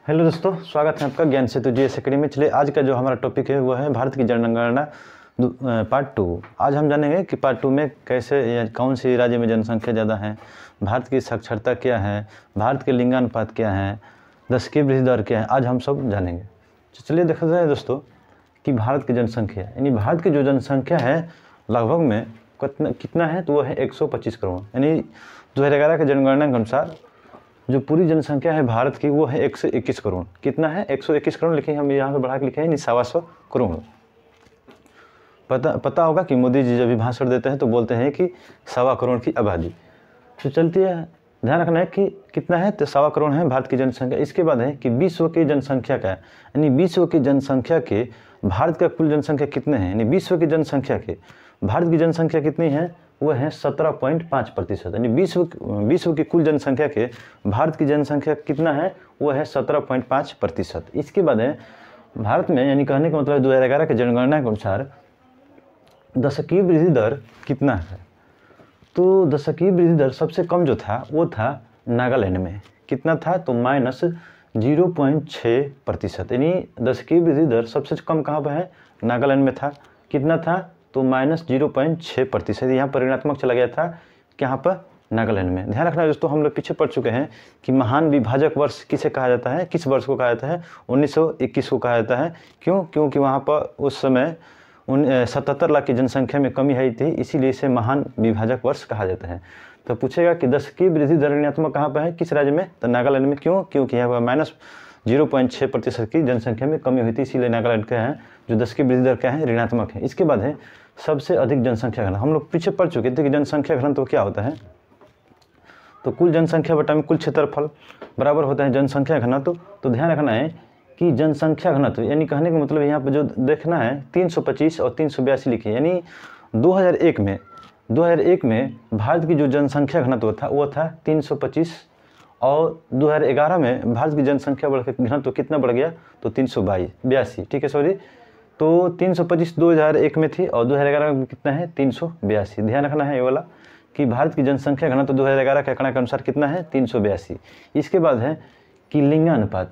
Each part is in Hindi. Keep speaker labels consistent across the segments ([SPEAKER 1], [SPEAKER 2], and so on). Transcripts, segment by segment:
[SPEAKER 1] हेलो दोस्तों, स्वागत है आपका ज्ञान सेतु जीएस अकेडमी में। चलिए आज का जो हमारा टॉपिक है वो है भारत की जनगणना पार्ट 2। आज हम जानेंगे कि पार्ट 2 में कैसे या कौन सी राज्य में जनसंख्या ज़्यादा है, भारत की साक्षरता क्या है, भारत के लिंगानुपात क्या है, दशकीय वृद्धि दर क्या है, आज हम सब जानेंगे। तो चलिए देखा जाए दोस्तों कि भारत की जनसंख्या यानी भारत की जो जनसंख्या है लगभग में कितना है, तो वो है 125 करोड़। यानी 2011 के जनगणना के अनुसार जो पूरी जनसंख्या है भारत की वो है 121 करोड़। कितना है? 121 करोड़, लेकिन हम यहाँ पे बढ़ा के लिखे हैं 125 करोड़। पता होगा कि मोदी जी जब भी भाषण देते हैं तो बोलते हैं कि 1.25 करोड़ की आबादी। तो चलती है, ध्यान रखना है कि कितना है, तो 1.25 करोड़ है भारत की जनसंख्या। इसके बाद है कि विश्व की जनसंख्या का यानी विश्व की जनसंख्या के भारत का कुल जनसंख्या कितने हैं, यानी विश्व की जनसंख्या के भारत की जनसंख्या कितनी है, वो है 17.5%। यानी विश्व की कुल जनसंख्या के भारत की जनसंख्या कितना है, वो है 17.5%। इसके बाद है भारत में, यानी कहने का मतलब 2011 के जनगणना के अनुसार दशकीय वृद्धि दर कितना है। तो दशकीय वृद्धि दर सबसे कम जो था वो था नागालैंड में। कितना था? तो -0.6%। यानी दशकीय वृद्धि दर सबसे कम कहाँ पर है? नागालैंड में था। कितना था? तो -0.6%। यहाँ पर ऋणात्मक चला गया था। यहाँ पर नागालैंड में। ध्यान रखना दोस्तों, हम लोग पीछे पढ़ चुके हैं कि महान विभाजक वर्ष किसे कहा जाता है, किस वर्ष को कहा जाता है? 1921 को कहा जाता है। क्यों? क्योंकि वहाँ पर उस समय 77 लाख की जनसंख्या में कमी आई थी, इसीलिए इसे महान विभाजक वर्ष कहा जाता है। तो पूछेगा कि दशकीय वृद्धि दर ऋणात्मक कहाँ पर है, किस राज्य में? तो नागालैंड में। क्यों? क्योंकि यहाँ पर -0.6% की जनसंख्या में कमी हुई थी, इसीलिए नागालैंड का है जो दशकीय वृद्धि दर क्या है, ऋणात्मक है। इसके बाद है सबसे अधिक जनसंख्या घनत्व। हम लोग पीछे पढ़ चुके थे कि जनसंख्या घनत्व तो क्या होता है, तो कुल जनसंख्या बटा में कुल क्षेत्रफल बराबर होता है जनसंख्या घनत्व। तो ध्यान रखना है कि जनसंख्या घनत्व यानी कहने का मतलब यहाँ पर जो देखना है 325 और 382 लिखिए। यानी 2001 में भारत की जो जनसंख्या घनत्व था वो था 325 और 2011 में भारत की जनसंख्या घनत्व कितना बढ़ गया, तो 382। ठीक है, सॉरी। तो 325 2001 में थी और 2011 में कितना है, 382। ध्यान रखना है ये वाला कि भारत की जनसंख्या घनत्व 2011 के आंकड़ा के अनुसार कितना है, 382। इसके बाद है कि लिंगानुपात।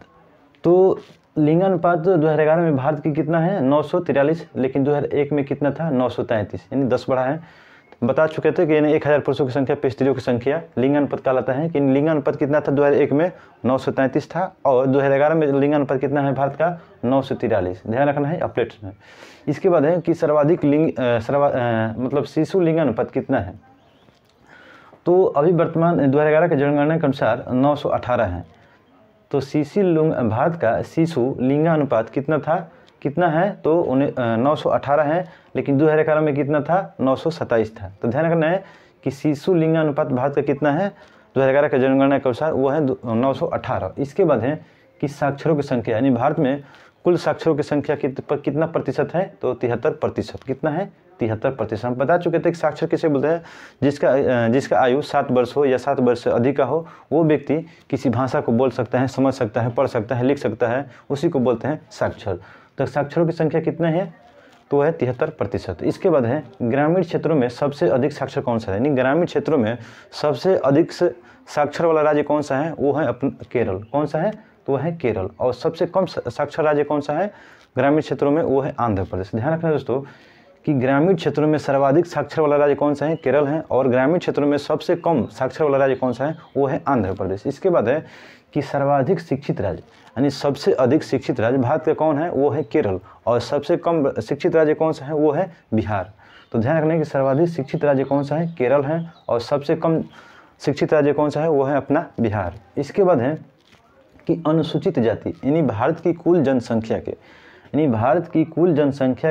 [SPEAKER 1] तो लिंगानुपात 2011 में भारत की कितना है, 943, लेकिन 2001 में कितना था, 933, यानी 10 बढ़ा है। बता चुके थे कि 1000 पुरुषों की संख्या पे स्त्रियों की संख्या लिंगानुपात कहलाता है। कि लिंगानुपात कितना था 2001 में, 933 था और 2011 में लिंगानुपात कितना है भारत का, 943। ध्यान रखना है अपडेट्स में। इसके बाद है कि सर्वाधिक मतलब शिशु लिंगानुपात कितना है। तो अभी वर्तमान 2011 के जनगणना के अनुसार 918 है। तो भारत का शिशु लिंगानुपात कितना था, कितना है, तो 918 है, लेकिन 2011 में कितना था, 927 था। तो ध्यान रखना है कि शिशु लिंगानुपात भारत का कितना है 2011 के जनगणना के अनुसार, वो है 918। इसके बाद है कि साक्षरों की संख्या, यानी भारत में कुल साक्षरों की संख्या कितना प्रतिशत है, तो 73%। कितना है, 73%। हम बता चुके थे कि साक्षर किसे बोलते हैं, जिसका आयु 7 वर्ष हो या 7 वर्ष से अधिक का हो, वो व्यक्ति किसी भाषा को बोल सकता है, समझ सकता है, पढ़ सकता है, लिख सकता है, उसी को बोलते हैं साक्षर। तो साक्षरों की संख्या कितना है, तो है 73%। इसके बाद है ग्रामीण क्षेत्रों में सबसे अधिक साक्षर कौन सा है, यानी ग्रामीण क्षेत्रों में सबसे अधिक साक्षर वाला राज्य कौन सा है, वो है केरल। कौन सा है, तो वह है केरल। और सबसे कम साक्षर राज्य कौन सा है ग्रामीण क्षेत्रों में, वो है आंध्र प्रदेश। ध्यान रखना दोस्तों कि ग्रामीण क्षेत्रों में सर्वाधिक साक्षर वाला राज्य कौन सा है, केरल है, और ग्रामीण क्षेत्रों में सबसे कम साक्षर वाला राज्य कौन सा है, वो है आंध्र प्रदेश। इसके बाद है कि सर्वाधिक शिक्षित राज्य, यानी सबसे अधिक शिक्षित राज्य भारत का कौन है, वो है केरल, और सबसे कम शिक्षित राज्य कौन सा है, वो है बिहार। तो ध्यान रखना कि सर्वाधिक शिक्षित राज्य कौन सा है, केरल है, और सबसे कम शिक्षित राज्य कौन सा है, वो है अपना बिहार। इसके बाद है कि अनुसूचित जाति, यानी भारत की कुल जनसंख्या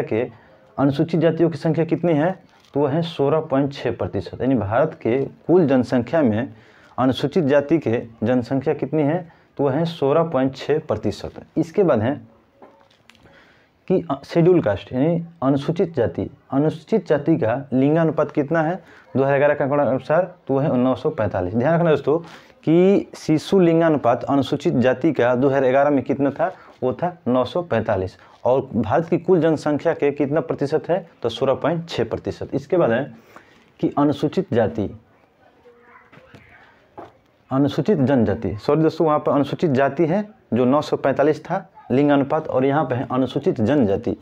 [SPEAKER 1] के अनुसूचित जातियों की संख्या कितनी है, तो वह है 16.6%। यानी भारत के कुल जनसंख्या में अनुसूचित जाति के जनसंख्या कितनी है, तो वह है 16.6%। इसके बाद है कि शेड्यूल कास्ट, यानी अनुसूचित जाति का लिंगानुपात कितना है 2011 के आंकड़ा अनुसार, तो वह है 945। ध्यान रखना दोस्तों कि शिशु लिंगानुपात अनुसूचित जाति का 2011 में कितना था, वो था 945, और भारत की कुल जनसंख्या के कितना प्रतिशत है, तो 16.6%। इसके बाद है कि अनुसूचित जनजाति, सॉरी दोस्तों, वहाँ पर अनुसूचित जाति है जो 945 था लिंग अनुपात, और यहाँ पे है अनुसूचित जनजाति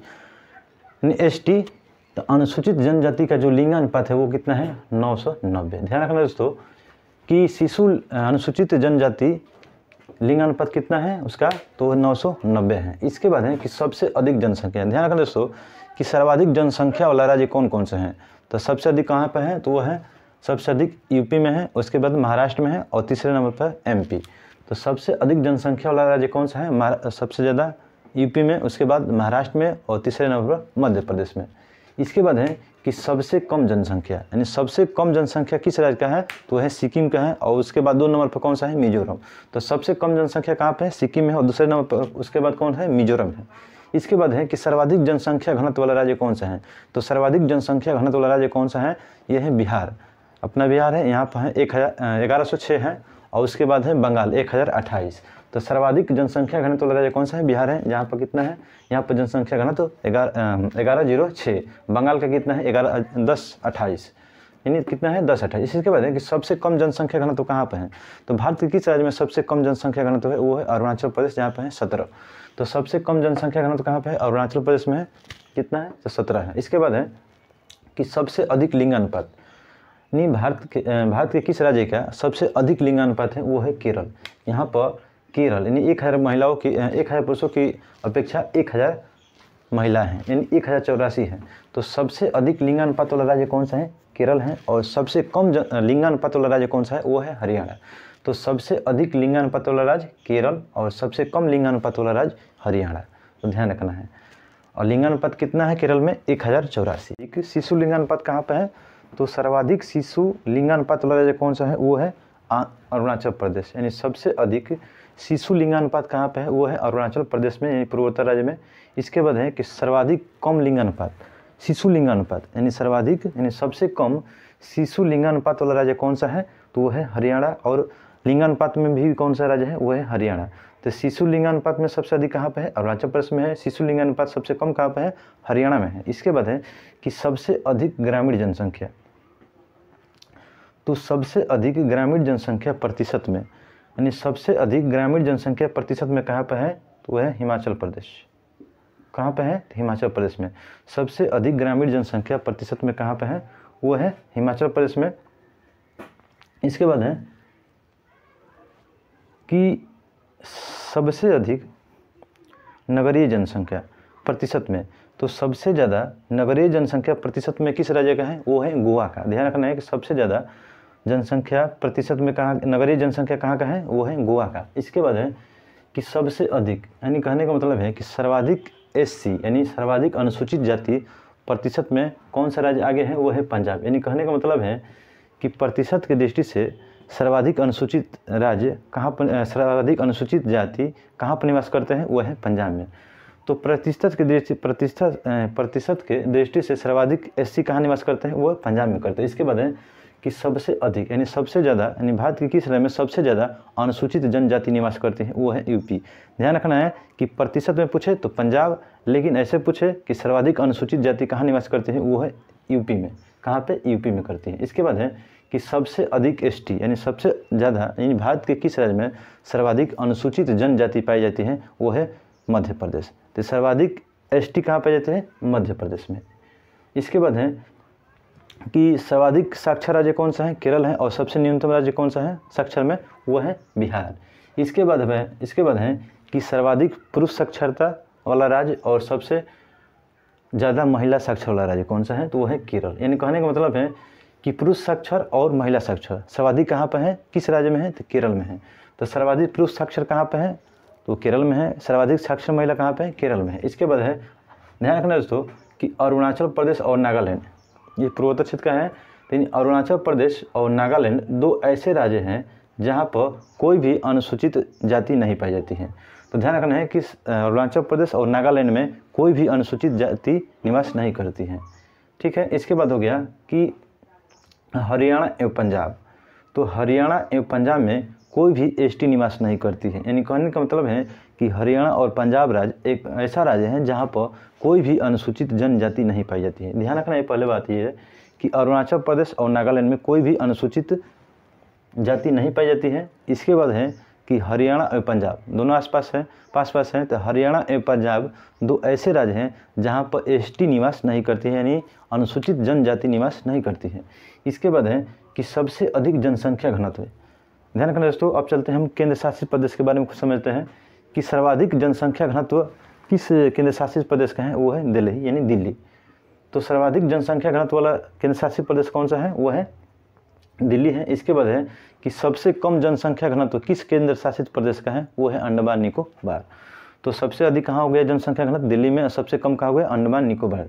[SPEAKER 1] ST। तो अनुसूचित जनजाति का जो लिंग अनुपात है वो कितना है 990। ध्यान रखना दोस्तों कि शिशु अनुसूचित जनजाति लिंग अनुपात कितना है उसका, तो 990 है। इसके बाद है कि सबसे अधिक जनसंख्या। ध्यान रखना दोस्तों कि सर्वाधिक जनसंख्या वाला राज्य कौन कौन से हैं, तो सबसे अधिक कहाँ पर है, तो वो है सबसे अधिक यूपी में है, उसके बाद महाराष्ट्र में है, और तीसरे नंबर पर MP। तो सबसे अधिक जनसंख्या वाला राज्य कौन सा है, सबसे ज़्यादा यूपी में, उसके बाद महाराष्ट्र में, और तीसरे नंबर पर मध्य प्रदेश में। इसके बाद है कि सबसे कम जनसंख्या, यानी सबसे कम जनसंख्या किस राज्य का है, तो है सिक्किम का है, और उसके बाद 2 नंबर पर कौन सा है, मिजोरम। तो सबसे कम जनसंख्या कहाँ पे है, सिक्किम में है, और दूसरे नंबर पर उसके बाद कौन है, मिजोरम है। इसके बाद है कि सर्वाधिक जनसंख्या घनत्व वाला राज्य कौन सा है, तो सर्वाधिक जनसंख्या घनत्व वाला राज्य कौन सा है, ये है बिहार। अपना बिहार है, यहाँ पर है 1106 है, और उसके बाद है बंगाल 1028। तो सर्वाधिक जनसंख्या घनत्व वाला राज्य कौन सा है, बिहार है, जहाँ पर कितना है, यहाँ पर जनसंख्या घनत्व 1106। बंगाल का कितना है 1028, यानी कितना है 1028। इसके बाद है कि सबसे कम जनसंख्या घनत्व कहाँ पर है, तो भारत के किस राज्य में सबसे कम जनसंख्या घनत्व है, वो है अरुणाचल प्रदेश, जहाँ पर है 17। तो सबसे कम जनसंख्या घनत्व कहाँ पे है, अरुणाचल प्रदेश में है, कितना है, तो 17 है। इसके बाद है कि सबसे अधिक लिंग अनुपात, नहीं भारत के किस राज्य का सबसे अधिक लिंग अनुपात है, वो है केरल। यहाँ पर केरल यानी 1000 महिलाओं की 1000 पुरुषों की अपेक्षा 1000 महिला हैं, यानी 1084 है। तो सबसे अधिक लिंगानुपात वाला राज्य कौन सा है, केरल है, और सबसे कम लिंगानुपात वाला राज्य कौन सा है, वो है हरियाणा। तो सबसे अधिक लिंगानुपात वाला राज्य केरल, और सबसे कम लिंगानुपात वाला राज्य हरियाणा। तो ध्यान रखना है। और लिंगानुपात कितना है केरल में, 1084। शिशु लिंगानुपात कहाँ पर है, तो सर्वाधिक शिशु लिंगानुपात वाला राज्य कौन सा है, वो है अरुणाचल प्रदेश, यानी सबसे अधिक शिशु लिंगानुपात कहाँ पे है, वो है अरुणाचल प्रदेश में, यानी पूर्वोत्तर राज्य में। इसके बाद है कि सर्वाधिक कम लिंगानुपात शिशु लिंगानुपात, यानी सर्वाधिक यानी सबसे कम शिशु लिंगानुपात वाला राज्य कौन सा है, तो वो है हरियाणा। और लिंगानुपात में भी कौन सा राज्य है, वो है हरियाणा। तो शिशु लिंगानुपात में सबसे अधिक कहाँ पे है, अरुणाचल प्रदेश में है। शिशु लिंगानुपात सबसे कम कहाँ पे है, हरियाणा में है। इसके बाद है कि सबसे अधिक ग्रामीण जनसंख्या, तो सबसे अधिक ग्रामीण जनसंख्या प्रतिशत में, यानी सबसे अधिक ग्रामीण जनसंख्या प्रतिशत में कहाँ पे है, तो वह है हिमाचल प्रदेश। कहाँ पे है, हिमाचल प्रदेश में। सबसे अधिक ग्रामीण जनसंख्या प्रतिशत में कहाँ पे है, वो है हिमाचल प्रदेश में। इसके बाद है कि सबसे अधिक नगरीय जनसंख्या प्रतिशत में, तो सबसे ज़्यादा नगरीय जनसंख्या प्रतिशत में किस राज्य का है, वो है गोवा का। ध्यान रखना है कि सबसे ज़्यादा जनसंख्या प्रतिशत में कहाँ, नगरीय जनसंख्या कहाँ का है, वो है गोवा का। इसके बाद है कि सबसे अधिक, यानी कहने का मतलब है कि सर्वाधिक SC यानी सर्वाधिक अनुसूचित जाति प्रतिशत में कौन सा राज्य आगे है, वो है पंजाब। यानी कहने का मतलब है कि प्रतिशत की दृष्टि से सर्वाधिक अनुसूचित राज्य कहाँ पर, सर्वाधिक अनुसूचित जाति कहाँ पर निवास करते हैं, वो है पंजाब में। तो प्रतिशत के दृष्टि से सर्वाधिक SC कहाँ निवास करते हैं, वो पंजाब में करते हैं। इसके बाद है कि सबसे अधिक यानी सबसे ज़्यादा, यानी भारत के किस राज्य में सबसे ज़्यादा अनुसूचित जनजाति निवास करती है, वो है UP। ध्यान रखना है कि प्रतिशत में पूछे तो पंजाब, लेकिन ऐसे पूछे कि सर्वाधिक अनुसूचित जाति कहाँ निवास करती है, वो है UP में। कहाँ पे, UP में करती है। इसके बाद है कि सबसे अधिक ST यानी सबसे ज़्यादा, यानी भारत के किस राज्य में सर्वाधिक अनुसूचित जनजाति पाई जाती है, वो है मध्य प्रदेश। तो सर्वाधिक ST कहाँ पाए जाते हैं, मध्य प्रदेश में। इसके बाद है कि सर्वाधिक साक्षर राज्य कौन सा है, केरल है, और सबसे न्यूनतम राज्य कौन सा है साक्षर में, वो है बिहार। इसके बाद है कि सर्वाधिक पुरुष साक्षरता वाला राज्य और सबसे ज़्यादा महिला साक्षर वाला राज्य कौन सा है, तो वो है केरल। यानी कहने का मतलब है कि पुरुष साक्षर और महिला साक्षर सर्वाधिक कहाँ पर है, किस राज्य में है, तो केरल में है। तो सर्वाधिक पुरुष साक्षर कहाँ पर है, तो केरल में है। सर्वाधिक साक्षर महिला कहाँ पर है, केरल में है। इसके बाद है ध्यान रखना दोस्तों कि अरुणाचल प्रदेश और नागालैंड, ये पूर्वोत्तर क्षेत्र का है, लेकिन अरुणाचल प्रदेश और नागालैंड दो ऐसे राज्य हैं जहाँ पर कोई भी अनुसूचित जाति नहीं पाई जाती है। तो ध्यान रखना है कि अरुणाचल प्रदेश और नागालैंड में कोई भी अनुसूचित जाति निवास नहीं करती है। ठीक है। इसके बाद हो गया कि हरियाणा एवं पंजाब, तो हरियाणा एवं पंजाब में कोई भी ST निवास नहीं करती है। यानी कहने का मतलब है कि हरियाणा और पंजाब राज्य एक ऐसा राज्य है जहाँ पर कोई भी अनुसूचित जनजाति नहीं पाई जाती है। ध्यान रखना है पहले बात ये है कि अरुणाचल प्रदेश और नागालैंड में कोई भी अनुसूचित जाति नहीं पाई जाती है। इसके बाद है कि हरियाणा और पंजाब दोनों आसपास है, पास हैं, तो हरियाणा एवं पंजाब दो ऐसे राज्य हैं जहां पर एसटी निवास नहीं करती है, यानी अनुसूचित जनजाति निवास नहीं करती है। इसके बाद है कि सबसे अधिक जनसंख्या घनत्व। ध्यान रखना दोस्तों, अब चलते हैं हम केंद्र शासित प्रदेश के बारे में कुछ समझते हैं कि सर्वाधिक जनसंख्या घनत्व किस केंद्र शासित प्रदेश का है, वो है दिल्ली, यानी दिल्ली। तो सर्वाधिक जनसंख्या घनत्व वाला केंद्र शासित प्रदेश कौन सा है, वो है दिल्ली है। इसके बाद है कि सबसे कम जनसंख्या घनत्व किस केंद्र शासित प्रदेश का है, वो है अंडमान निकोबार। तो सबसे अधिक कहाँ हो गया जनसंख्या घनत्व, दिल्ली में, और सबसे कम कहाँ हो गया, अंडमान निकोबार।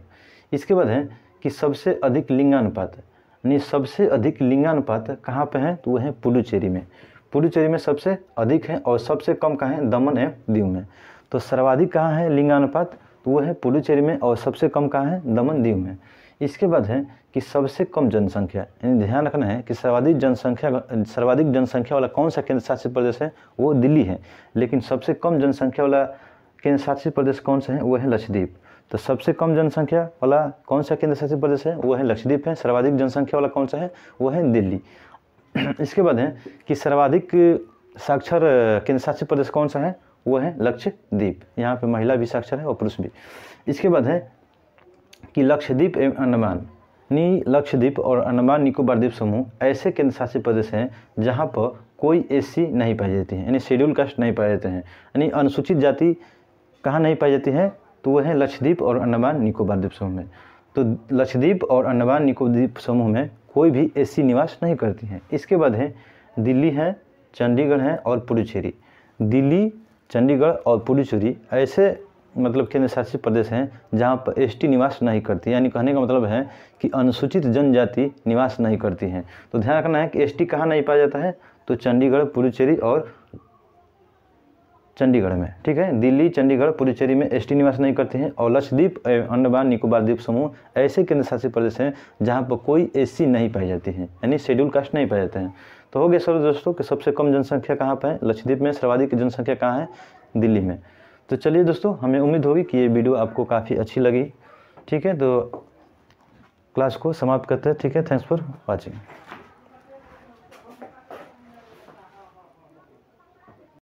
[SPEAKER 1] इसके बाद है कि सबसे अधिक लिंगानुपात, यानी सबसे अधिक लिंगानुपात कहाँ पे है, तो वो है पुडुचेरी में। पुडुचेरी में सबसे अधिक है और सबसे कम कहाँ है, दमन एवं दीव में। तो सर्वाधिक कहाँ है लिंगानुपात, तो वो है पुडुचेरी में, और सबसे कम कहाँ है, दमन दीव में। इसके बाद है कि सबसे कम जनसंख्या, यानी ध्यान रखना है कि सर्वाधिक जनसंख्या वाला कौन सा केंद्र शासित प्रदेश है, वो दिल्ली है। लेकिन सबसे कम जनसंख्या वाला केंद्र शासित प्रदेश कौन सा है, वो है लक्षद्वीप। तो सबसे कम जनसंख्या वाला कौन सा केंद्र शासित प्रदेश है, वो है लक्षद्वीप है। सर्वाधिक जनसंख्या वाला कौन सा है, वो है दिल्ली। इसके बाद है कि सर्वाधिक साक्षर केंद्र शासित प्रदेश कौन सा है, वो है लक्षद्वीप। यहाँ पे महिला भी साक्षर है और पुरुष भी। इसके बाद है कि लक्षद्वीप एवं अंडमान, लक्षद्वीप और अंडमान निकोबार द्वीप समूह ऐसे केंद्र शासित प्रदेश हैं जहाँ पर कोई एससी नहीं पाई जाती है, यानी शेड्यूल कास्ट नहीं पाए जाते हैं, यानी अनुसूचित जाति कहाँ नहीं पाई जाती है, तो वह है लक्षद्वीप और अंडमान निकोबार द्वीप समूह में। तो लक्षद्वीप और अंडमान निकोबार द्वीप समूह में कोई भी एससी निवास नहीं करती हैं। इसके बाद है दिल्ली है, चंडीगढ़ है और पुडुचेरी। दिल्ली, चंडीगढ़ और पुडुचेरी ऐसे मतलब केंद्र शासित प्रदेश हैं जहाँ पर एसटी निवास नहीं करती, यानी कहने का मतलब है कि अनुसूचित जनजाति निवास नहीं करती हैं। तो ध्यान रखना है कि एसटी कहाँ नहीं पाया जाता है, तो चंडीगढ़, पुडुचेरी और चंडीगढ़ में, ठीक है। दिल्ली, चंडीगढ़, पुडुचेरी में एसटी निवास नहीं करते हैं। और लक्षद्वीप एवं अंडमान निकोबार द्वीप समूह ऐसे केंद्र शासित प्रदेश हैं जहाँ पर कोई एससी नहीं पाई जाती है, यानी शेड्यूल कास्ट नहीं पाए जाते हैं। तो हो गया सर दोस्तों कि सबसे कम जनसंख्या कहाँ पर है, लक्षद्वीप में। सर्वाधिक जनसंख्या कहाँ है, दिल्ली में। तो चलिए दोस्तों, हमें उम्मीद होगी कि ये वीडियो आपको काफ़ी अच्छी लगी, ठीक है। तो क्लास को समाप्त करते हैं, ठीक है। Thanks for watching.